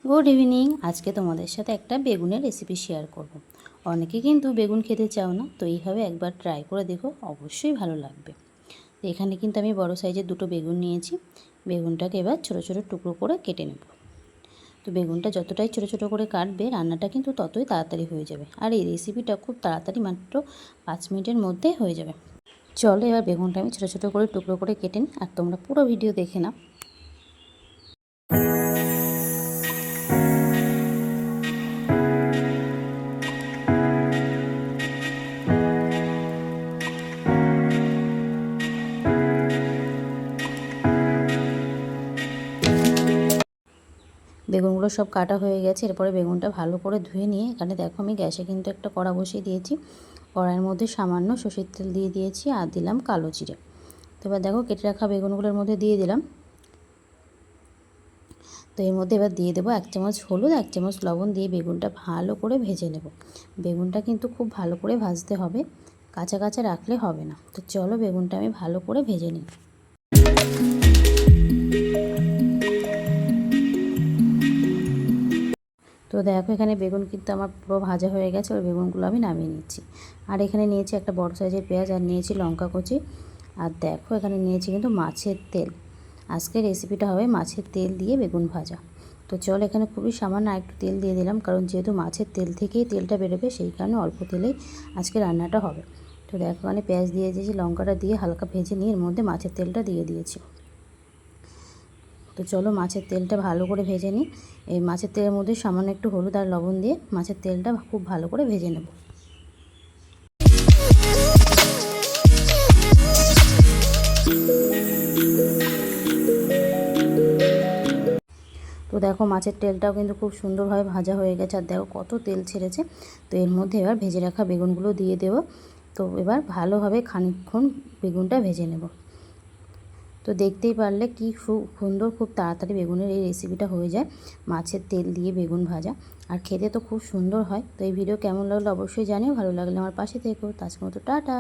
Good evening. আজকে তোমাদের সাথে একটা বেগুনের রেসিপি শেয়ার করব। অনেকে কিন্তু বেগুন খেতে চাও না, তো এইভাবে একবার ট্রাই করে দেখো, অবশ্যই ভালো লাগবে। তো এখানে কিন্তু আমি বড় সাইজের দুটো বেগুন নিয়েছি। বেগুনটাকে এবার ছোটো ছোটো টুকরো করে কেটে নেব। তো বেগুনটা যতটাই ছোটো ছোটো করে কাটবে, রান্নাটা কিন্তু ততই তাড়াতাড়ি হয়ে যাবে। আর এই রেসিপিটা খুব তাড়াতাড়ি, মাত্র 5 মিনিটের মধ্যে হয়ে যাবে। চলো এবার বেগুনটা আমি ছোটো ছোটো করে টুকরো করে কেটে নিই, আর তোমরা পুরো ভিডিও দেখে নাও। বেগুনগুলো সব কাটা হয়ে গেছে। এরপরে বেগুনটা ভালো করে ধুয়ে নিয়ে এখানে দেখো আমি গ্যাসে কিন্তু একটা কড়া বসিয়ে দিয়েছি। কড়াইয়ের মধ্যে সামান্য সর্ষের তেল দিয়ে দিয়েছি আর দিলাম কালো জিরে। তো এবার দেখো কেটে রাখা বেগুনগুলোর মধ্যে দিয়ে দিলাম। তো এর মধ্যে এবার দিয়ে দেবো 1 চামচ হলুদ, 1 চামচ লবণ দিয়ে বেগুনটা ভালো করে ভেজে নেব। বেগুনটা কিন্তু খুব ভালো করে ভাজতে হবে, কাঁচা কাঁচা রাখলে হবে না। তো চলো বেগুনটা আমি ভালো করে ভেজে নিই। তো দেখো এখানে বেগুন কিন্তু আমার পুরো ভাজা হয়ে গেছে। ওই বেগুনগুলো আমি নামিয়ে নিচ্ছি। আর এখানে নিয়েছি একটা বড় সাইজের পেঁয়াজ, আর নিয়েছি লঙ্কা কুচি, আর দেখো এখানে নিয়েছি কিন্তু মাছের তেল। আজকের রেসিপিটা হবে মাছের তেল দিয়ে বেগুন ভাজা। তো চল এখানে খুবই সামান্য একটু তেল দিয়ে দিলাম, কারণ যেহেতু মাছের তেল থেকেই তেলটা বেরোবে, সেই কারণে অল্প তেলেই আজকে রান্নাটা হবে। তো দেখো এখানে পেঁয়াজ দিয়ে দিয়েছি, লঙ্কাটা দিয়ে হালকা ভেজে নিয়ে এর মধ্যে মাছের তেলটা দিয়ে দিয়েছি। তো চলো মাছের তেলটা ভালো করে ভেজে নিই। এই মাছের তেলের মধ্যে সামান্য একটু হলুদ আর লবণ দিয়ে মাছের তেলটা খুব ভালো করে ভেজে নেব। তো দেখো মাছের তেলটাও কিন্তু খুব সুন্দরভাবে ভাজা হয়ে গেছে, আর দেখো কত তেল ছেড়েছে। তো এর মধ্যে এবার ভেজে রাখা বেগুনগুলো দিয়ে দেব। তো এবার ভালোভাবে খানিকক্ষণ বেগুনটা ভেজে নেব। তো দেখতেই পারলে কি খুব সুন্দর, খুব তাড়াতাড়ি বেগুনের এই রেসিপিটা হয়ে যায়, মাছের তেল দিয়ে বেগুন ভাজা। আর খেতে তো খুব সুন্দর হয়। তো এই ভিডিও কেমন লাগলো অবশ্যই জানিও। ভালো লাগলে আমার পাশে থেকো। তো আজকের মতো টাটা।